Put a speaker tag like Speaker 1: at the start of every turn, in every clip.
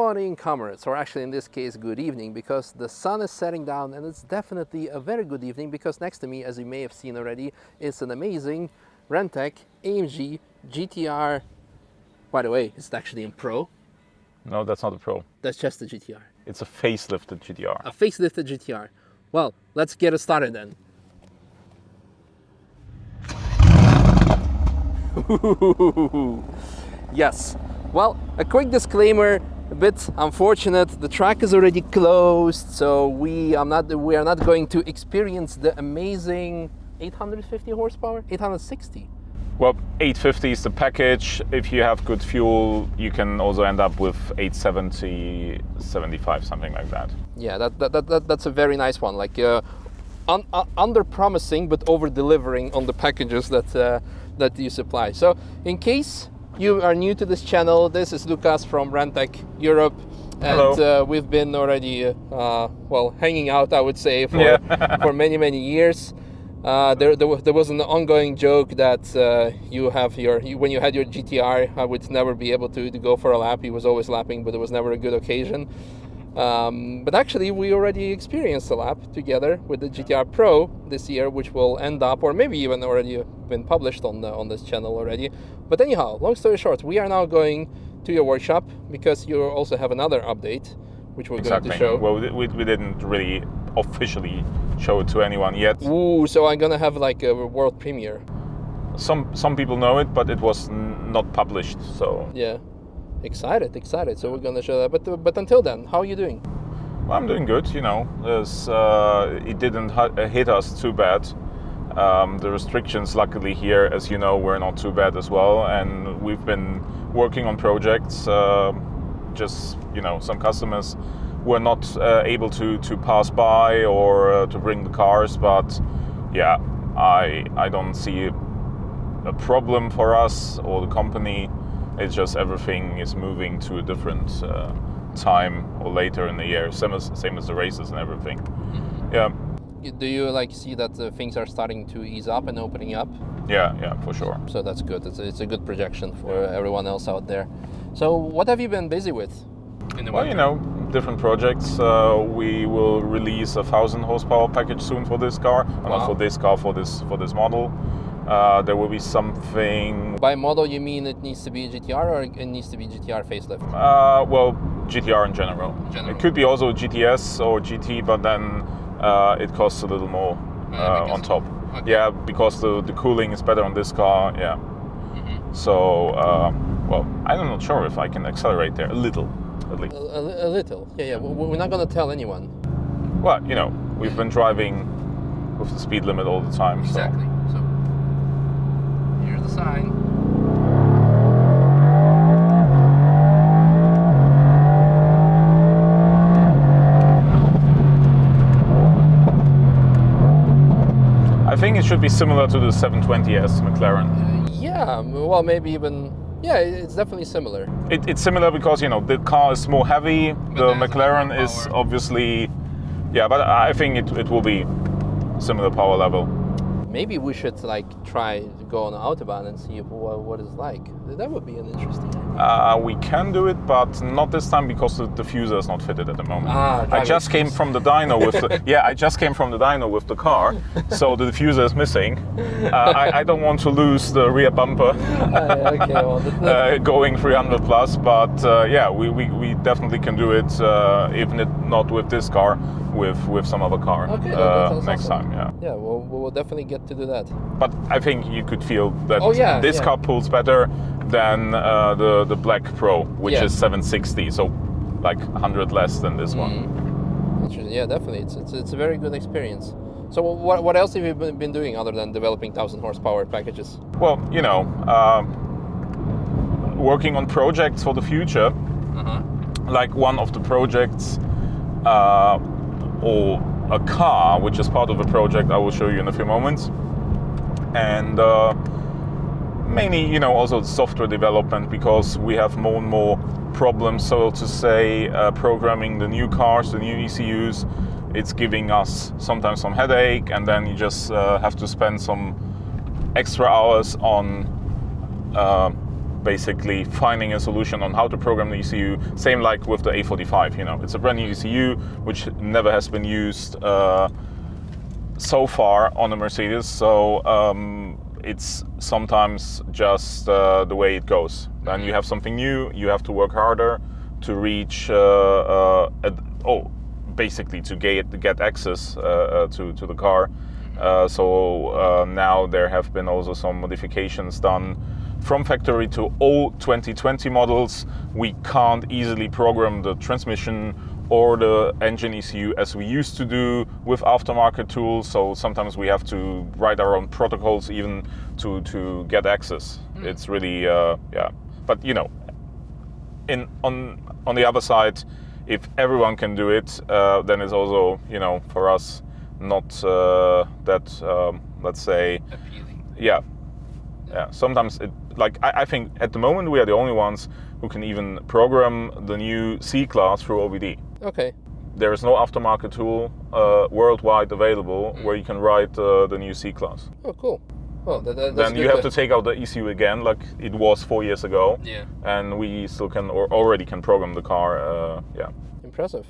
Speaker 1: morning, comrades, or actually in this case, good evening, because the sun is setting down and it's definitely a very good evening because next to me, as you may have seen already, is an amazing Renntech AMG GT3. By the way, it's actually in Pro.
Speaker 2: No, that's not a Pro.
Speaker 1: That's just the GT3.
Speaker 2: It's a facelifted GT3.
Speaker 1: A facelifted GT3. Well, let's get it started then. Yes. Well, a quick disclaimer, a bit unfortunate. The track is already closed, so we are not going to experience the amazing 850 horsepower, 860.
Speaker 2: Well, 850 is the package. If you have good fuel, you can also end up with 870, 75, something like that.
Speaker 1: Yeah, that's a very nice one. Like under-promising but over-delivering on the packages that you supply. So, in case you are new to this channel, this is Lucas from Renntech Europe, and we've been already well, hanging out, I would say, for for many years. There was an ongoing joke that when you had your GT3, I would never be able to go for a lap. He was always lapping, but it was never a good occasion. But actually, we already experienced a lap together with the GT3 Pro this year, which will end up, or maybe even already been published on this channel already. But anyhow, long story short, we are now going to your workshop because you also have another update, which we're going to show.
Speaker 2: Well, we didn't really officially show it to anyone yet.
Speaker 1: Ooh, so I'm gonna have like a world premiere.
Speaker 2: Some people know it, but it was not published. So
Speaker 1: yeah, excited. So we're gonna show that. But until then, how are you doing?
Speaker 2: Well, I'm doing good. You know, it didn't hit us too bad. The restrictions, luckily here, as you know, were not too bad as well, and we've been working on projects. Just, you know, some customers were not able to pass by or to bring the cars, but yeah, I don't see a problem for us or the company. It's just everything is moving to a different time or later in the year, same as the races and everything. Yeah.
Speaker 1: Do you like see that things are starting to ease up and opening up?
Speaker 2: Yeah, for sure.
Speaker 1: So that's good. It's a good projection for everyone else out there. So what have you been busy with?
Speaker 2: Well, you know, different projects. We will release a 1,000 horsepower package soon for this car. Wow. Not for this car, for this model. There will be something.
Speaker 1: By model, you mean it needs to be a GTR or it needs to be GTR facelift?
Speaker 2: Well, GTR in general. It could be also GTS or GT, but then it costs a little more on top. Okay. Yeah, because the cooling is better on this car. Yeah. Mm-hmm. So, well, I'm not sure if I can accelerate there a little. At least.
Speaker 1: A little, yeah. We're not going to tell anyone.
Speaker 2: Well, you know, we've been driving with the speed limit all the time.
Speaker 1: Exactly. So here's the sign.
Speaker 2: I think it should be similar to the 720S McLaren.
Speaker 1: Yeah, well, maybe even. Yeah, it's definitely similar.
Speaker 2: It's similar because, you know, the car is more heavy. The McLaren is obviously, yeah, but I think it will be similar power level.
Speaker 1: Maybe we should like try to go on the Autobahn and see what it's like. That would be an interesting idea.
Speaker 2: We can do it, but not this time because the diffuser is not fitted at the moment. I just came from the dyno with the I just came from the dyno with the car, so the diffuser is missing. I don't want to lose the rear bumper
Speaker 1: okay, well,
Speaker 2: going 300 plus, but yeah, we definitely can do it, even not with this car, with some other car.
Speaker 1: Okay,
Speaker 2: next time.
Speaker 1: Yeah, we'll definitely get to do that.
Speaker 2: But I think you could feel that this car pulls better than the Black Pro, which is 760, so like 100 less than this one.
Speaker 1: Interesting. Yeah, definitely. It's a very good experience. So what else have you been doing other than developing 1,000 horsepower packages?
Speaker 2: Well, you know, working on projects for the future. Like one of the projects, or a car, which is part of a project I will show you in a few moments. And mainly, you know, also software development, because we have more and more problems, so to say, programming the new cars, the new ECUs. It's giving us sometimes some headache, and then you just have to spend some extra hours on basically finding a solution on how to program the ECU. Same like with the A45, you know, it's a brand new ECU which never has been used so far on a Mercedes. So it's sometimes just the way it goes. Then you have something new, you have to work harder to reach, basically to get access to the car. So now there have been also some modifications done from factory to all 2020 models. We can't easily program the transmission or the engine ECU as we used to do with aftermarket tools. So sometimes we have to write our own protocols even to get access. It's really, But you know, on the other side, if everyone can do it, then it's also, you know, for us not that let's say
Speaker 1: appealing.
Speaker 2: Yeah. Sometimes I think at the moment we are the only ones who can even program the new C-Class through OBD.
Speaker 1: Okay.
Speaker 2: There is no aftermarket tool worldwide available where you can write the new C-Class.
Speaker 1: Oh, cool. Well, that's
Speaker 2: then you have to take out the ECU again, like it was 4 years ago.
Speaker 1: Yeah.
Speaker 2: And we still can, or already can program the car.
Speaker 1: Impressive.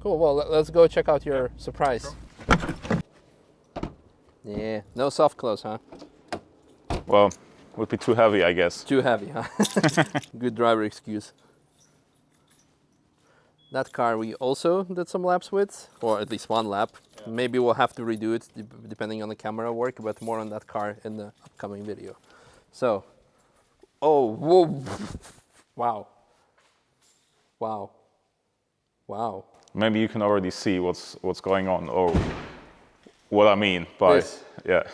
Speaker 1: Cool. Well, let's go check out your surprise. Yeah. No soft close, huh?
Speaker 2: Well, would be too heavy, I guess.
Speaker 1: Too heavy, huh? Good driver excuse. That car we also did some laps with, or at least one lap. Yeah. Maybe we'll have to redo it depending on the camera work, but more on that car in the upcoming video. So, oh, whoa, wow, wow, wow.
Speaker 2: Maybe you can already see what's going on, or what I mean by
Speaker 1: this.
Speaker 2: Yeah.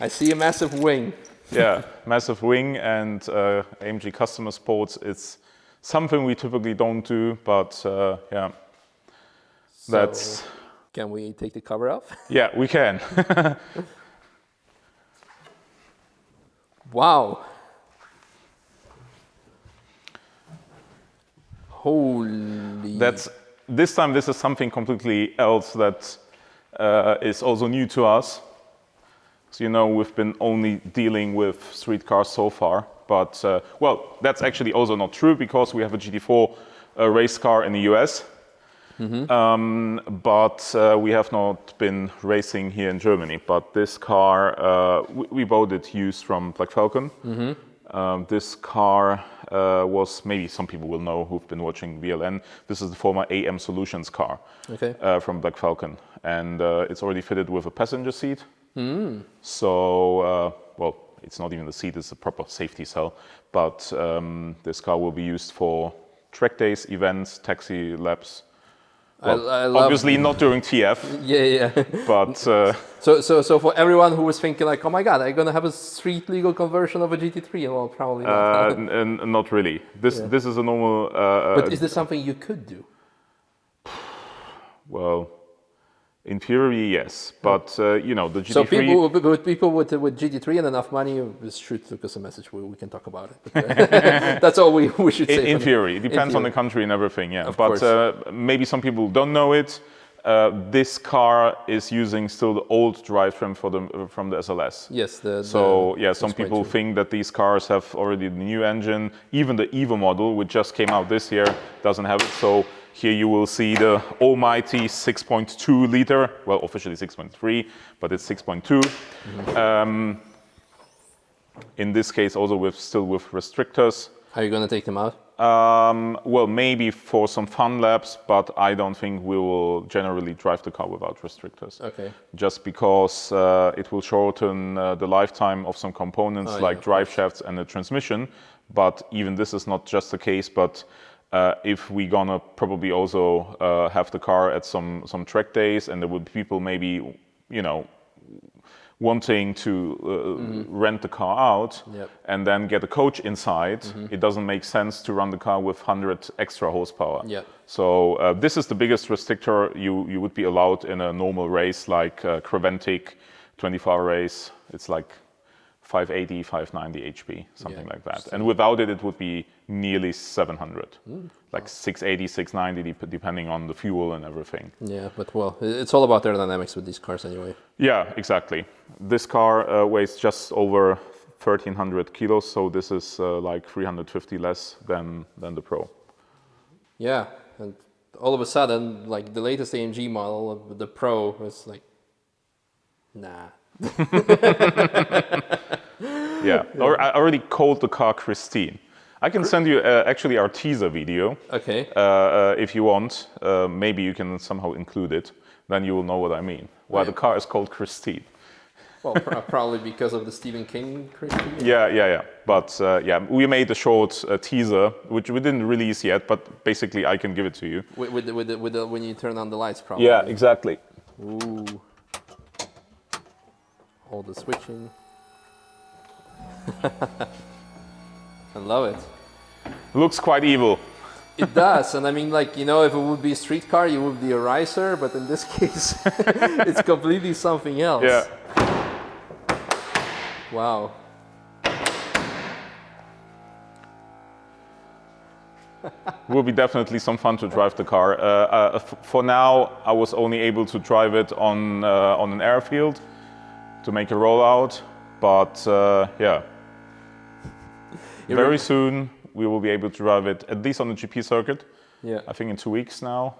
Speaker 1: I see a massive wing.
Speaker 2: Yeah, massive wing and AMG customer sports. It's something we typically don't do, but yeah,
Speaker 1: so,
Speaker 2: that's.
Speaker 1: Can we take the cover off?
Speaker 2: Yeah, we can.
Speaker 1: Wow. Holy.
Speaker 2: This time this is something completely else that is also new to us. So, you know, we've been only dealing with street cars so far, but well, that's actually also not true because we have a GT4 race car in the US, but we have not been racing here in Germany. But this car, we bought it used from Black Falcon. This car was, maybe some people will know who've been watching VLN, this is the former AM Solutions car from Black Falcon. And it's already fitted with a passenger seat. So, well, it's not even the seat, it's a proper safety cell. But this car will be used for track days, events, taxi laps. Well, I love obviously not during TF.
Speaker 1: Yeah.
Speaker 2: But
Speaker 1: so for everyone who was thinking like, oh my God, I'm gonna have a street legal conversion of a GT3. Well, probably not.
Speaker 2: Not really. This is a normal.
Speaker 1: But is this something you could do?
Speaker 2: Well, in theory, yes. But you know, the GT3.
Speaker 1: So people with GT3 and enough money, shoot us a message. We can talk about it. But, that's all we should say.
Speaker 2: In theory, it depends on the country and everything. Yeah, but maybe some people don't know it. This car is using still the old drivetrain from the SLS.
Speaker 1: Yes.
Speaker 2: Some people think that these cars have already the new engine. Even the Evo model, which just came out this year, doesn't have it. So here you will see the almighty 6.2 liter. Well, officially 6.3, but it's 6.2. In this case, also still with restrictors.
Speaker 1: How are you going to take them out?
Speaker 2: Well, maybe for some fun laps, but I don't think we will generally drive the car without restrictors.
Speaker 1: Okay.
Speaker 2: Just because it will shorten the lifetime of some components like drive shafts and the transmission. But even this is not just the case, but if we're gonna probably also have the car at some track days, and there would be people maybe, you know, wanting to rent the car out and then get a coach inside, it doesn't make sense to run the car with 100 extra horsepower. So this is the biggest restrictor you would be allowed in a normal race like Renntech 24-hour race. It's like 580, 590 HP, something like that. And without it, it would be nearly 700, like 680, 690, depending on the fuel and everything.
Speaker 1: Yeah, but well, it's all about aerodynamics with these cars anyway.
Speaker 2: Yeah, exactly. This car weighs just over 1,300 kilos, so this is like 350 less than the Pro.
Speaker 1: Yeah, and all of a sudden, like the latest AMG model, the Pro, was like, nah.
Speaker 2: Yeah, or I already called the car Christine. I can send you actually our teaser video.
Speaker 1: Okay.
Speaker 2: If you want. Maybe you can somehow include it. Then you will know what I mean. Why the car is called Christine.
Speaker 1: Well, probably because of the Stephen King Christine.
Speaker 2: Yeah. But yeah, we made a short teaser, which we didn't release yet. But basically, I can give it to you.
Speaker 1: With the when you turn on the lights, probably.
Speaker 2: Yeah, exactly.
Speaker 1: Ooh. All the switching. I love it.
Speaker 2: Looks quite evil.
Speaker 1: It does, and I mean, like, you know, if it would be a street car, you would be a racer, but in this case, it's completely something else.
Speaker 2: Yeah.
Speaker 1: Wow.
Speaker 2: Will be definitely some fun to drive the car. For now, I was only able to drive it on an airfield to make a rollout, but yeah. Very soon we will be able to drive it at least on the GP circuit.
Speaker 1: Yeah.
Speaker 2: I think in 2 weeks now,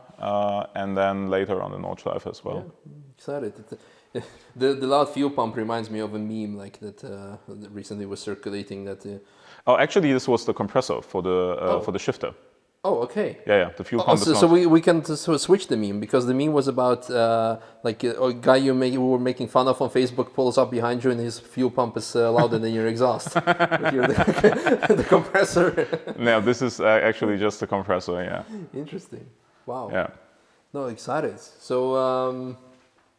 Speaker 2: and then later on the Nordschleife as well.
Speaker 1: Yeah, excited. The loud fuel pump reminds me of a meme like that recently was circulating. That.
Speaker 2: Oh, actually, this was the compressor for the shifter.
Speaker 1: Oh, okay.
Speaker 2: Yeah. The fuel pump.
Speaker 1: So we can switch the meme, because the meme was about like a guy you were making fun of on Facebook pulls up behind you and his fuel pump is louder than your exhaust. The compressor.
Speaker 2: No, this is actually just the compressor. Yeah.
Speaker 1: Interesting. Wow.
Speaker 2: Yeah.
Speaker 1: No, excited. So,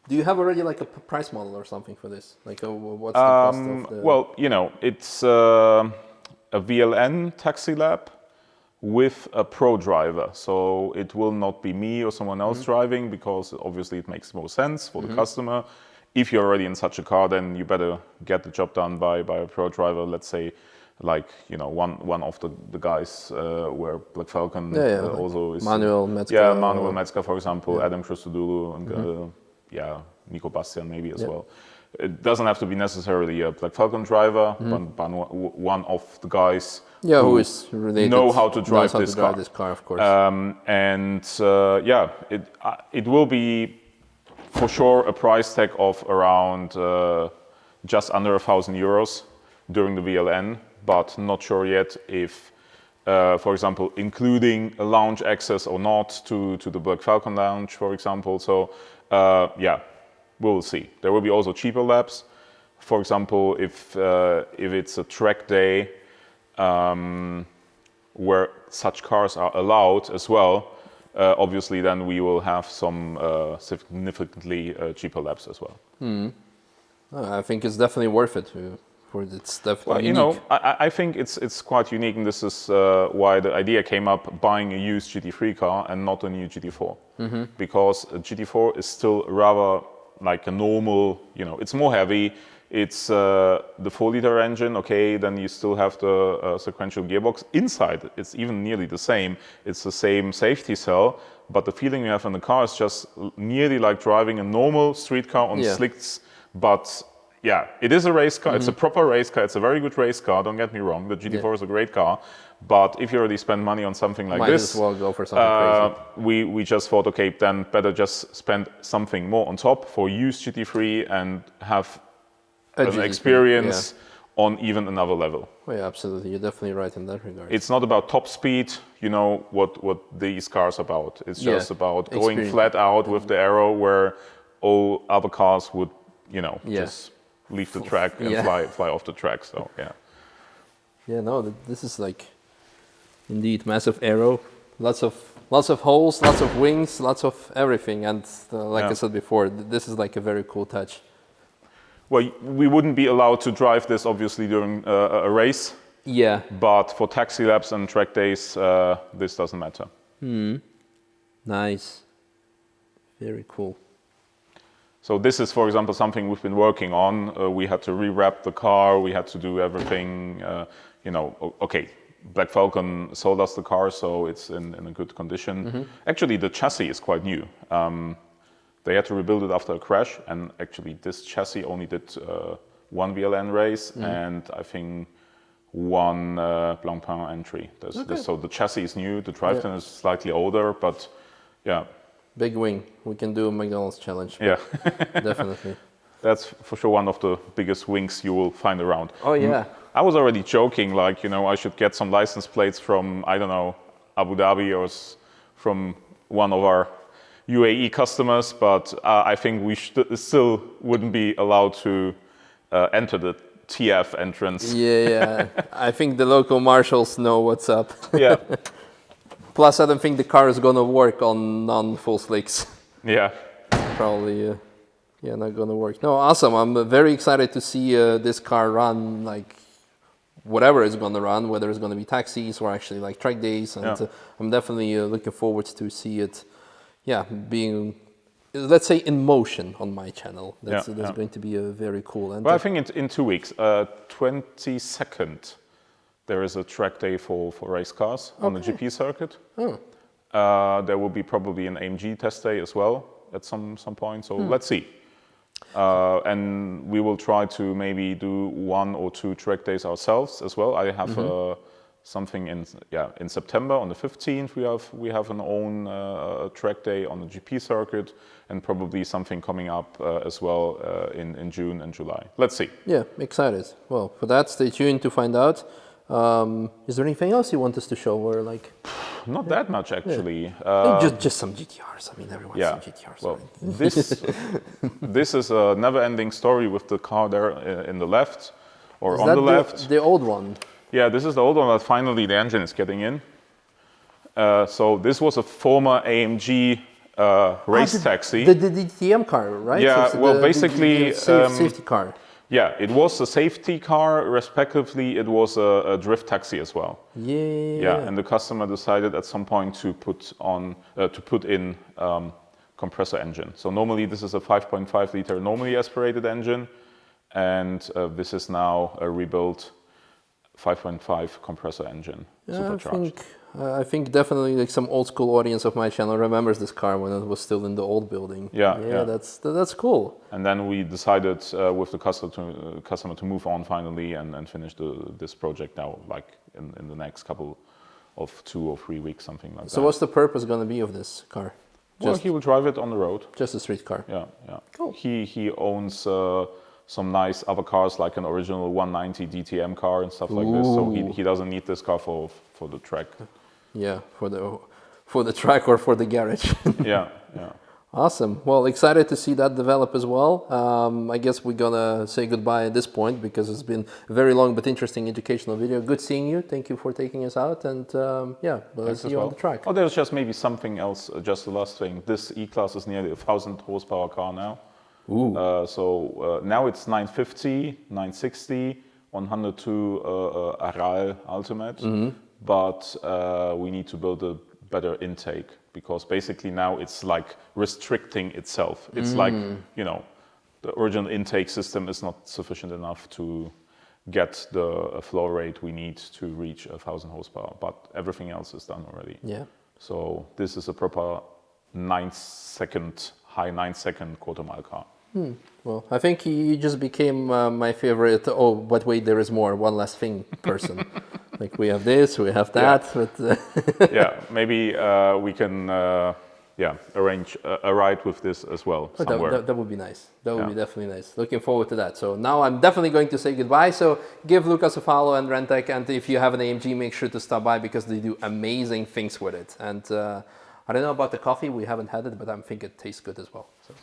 Speaker 1: do you have already like a price model or something for this? Like, what's the cost of the?
Speaker 2: Well, you know, it's a VLN taxi lab with a pro driver, so it will not be me or someone else driving, because obviously it makes more sense for the customer. If you're already in such a car, then you better get the job done by a pro driver. Let's say, like, you know, one of the guys where Black Falcon also is.
Speaker 1: Manuel Metzger.
Speaker 2: Yeah, Manuel Metzger, for example, Adam Christodoulou, and Nico Bastian maybe as well. It doesn't have to be necessarily a Black Falcon driver, but one of the guys
Speaker 1: who is related,
Speaker 2: know how to drive
Speaker 1: this car, of course.
Speaker 2: It will be for sure a price tag of around just under €1,000 during the VLN, but not sure yet if, for example, including a lounge access or not to the Black Falcon lounge, for example. So we'll see. There will be also cheaper labs. For example, if it's a track day where such cars are allowed as well, obviously then we will have some significantly cheaper labs as well.
Speaker 1: I think it's definitely worth it. It's definitely
Speaker 2: well, you know, I think it's quite unique, and this is why the idea came up, buying a used GT3 car and not a new GT4. Because a GT4 is still rather like a normal, you know, it's more heavy. It's the 4-liter engine, okay, then you still have the sequential gearbox. Inside, it's even nearly the same. It's the same safety cell, but the feeling you have in the car is just nearly like driving a normal street car on slicks. But yeah, it is a race car. It's a proper race car. It's a very good race car, don't get me wrong. The GT4 is a great car. But if you already spend money on something like this,
Speaker 1: might as well go for something crazy.
Speaker 2: We just thought, okay, then better just spend something more on top for used GT3 and have an experience on even another level.
Speaker 1: Oh, yeah, absolutely. You're definitely right in that regard.
Speaker 2: It's not about top speed, you know, what these cars are about. It's just about going flat out with the aero, where all other cars would, you know, just leave the track and fly off the track. So, yeah. Yeah,
Speaker 1: no, this is like, indeed, massive aero. Lots of holes, lots of wings, lots of everything. And like I said before, this is like a very cool touch.
Speaker 2: Well, we wouldn't be allowed to drive this, obviously, during a race.
Speaker 1: Yeah.
Speaker 2: But for taxi laps and track days, this doesn't matter.
Speaker 1: Nice. Very cool.
Speaker 2: So this is, for example, something we've been working on. We had to rewrap the car. We had to do everything. You know, okay, Black Falcon sold us the car, so it's in a good condition. Actually, the chassis is quite new. They had to rebuild it after a crash, and actually this chassis only did one VLN race and I think one Blancpain entry. So the chassis is new, the drivetrain is slightly older, but yeah.
Speaker 1: Big wing. We can do a McDonald's challenge.
Speaker 2: Yeah.
Speaker 1: Definitely.
Speaker 2: That's for sure one of the biggest wings you will find around.
Speaker 1: Oh yeah.
Speaker 2: I was already joking, like, you know, I should get some license plates from, I don't know, Abu Dhabi or from one of our UAE customers, but I think we still wouldn't be allowed to enter the TF entrance.
Speaker 1: Yeah. I think the local marshals know what's up.
Speaker 2: Yeah.
Speaker 1: Plus, I don't think the car is gonna work on non-full slicks.
Speaker 2: Yeah.
Speaker 1: Probably, not gonna work. No, awesome. I'm very excited to see this car run, like whatever it's gonna run, whether it's gonna be taxis or actually like track days. And I'm definitely looking forward to see it, being, let's say, in motion on my channel. That's going to be very cool. And
Speaker 2: well, I think in 2 weeks, 22nd, there is a track day for race cars on the GP circuit. There will be probably an AMG test day as well at some point. So let's see. And we will try to maybe do 1 or 2 track days ourselves as well. I have something in September on the 15th. We have an own track day on the GP circuit, and probably something coming up as well in June and July. Let's see.
Speaker 1: Yeah, excited. Well, for that, stay tuned to find out. Is there anything else you want us to show, or like?
Speaker 2: Not that much actually.
Speaker 1: Just some GTRs. I mean, everyone's some GTRs.
Speaker 2: Well, this is a never-ending story with the car there in the left, or on the left.
Speaker 1: The old one.
Speaker 2: Yeah, this is the old one, but finally the engine is getting in. So this was a former AMG race taxi.
Speaker 1: The DTM car, right?
Speaker 2: Yeah,
Speaker 1: so
Speaker 2: well, basically...
Speaker 1: safety car.
Speaker 2: Yeah, it was a safety car, respectively, it was a drift taxi as well. Yeah, and the customer decided at some point to put in compressor engine. So normally this is a 5.5 liter normally aspirated engine, and this is now a rebuilt 5.5 compressor engine, supercharged.
Speaker 1: I think definitely like some old school audience of my channel remembers this car when it was still in the old building. Yeah. That's cool.
Speaker 2: And then we decided with the customer to move on finally and finish this project now, like in the next couple of 2 or 3 weeks, something like that.
Speaker 1: So what's the purpose going to be of this car?
Speaker 2: Well, he will drive it on the road.
Speaker 1: Just a street car.
Speaker 2: Yeah.
Speaker 1: Cool.
Speaker 2: He owns some nice other cars, like an original 190 DTM car and stuff like this. So he doesn't need this car for the track.
Speaker 1: Yeah, for the track or for the garage.
Speaker 2: Yeah.
Speaker 1: Awesome. Well, excited to see that develop as well. I guess we're gonna say goodbye at this point because it's been a very long but interesting educational video. Good seeing you. Thank you for taking us out, and we'll see you on the track.
Speaker 2: Oh, there's just maybe something else. Just the last thing. This E-Class is nearly a 1,000 horsepower car now. So now it's 950, 960, 102 Aral Ultimate. But we need to build a better intake, because basically now it's like restricting itself. It's like, the original intake system is not sufficient enough to get the flow rate we need to reach 1,000 horsepower, but everything else is done already.
Speaker 1: Yeah.
Speaker 2: So this is a proper high 9-second quarter-mile car.
Speaker 1: Well, I think you just became my favorite, but wait, there is more, one last thing person. Like we have this, we have that.
Speaker 2: Yeah,
Speaker 1: but
Speaker 2: maybe we can arrange a ride with this as well somewhere.
Speaker 1: That would be nice. That would be definitely nice. Looking forward to that. So now I'm definitely going to say goodbye. So give Lucas a follow and Renntech, and if you have an AMG, make sure to stop by because they do amazing things with it. And I don't know about the coffee, we haven't had it, but I think it tastes good as well. So.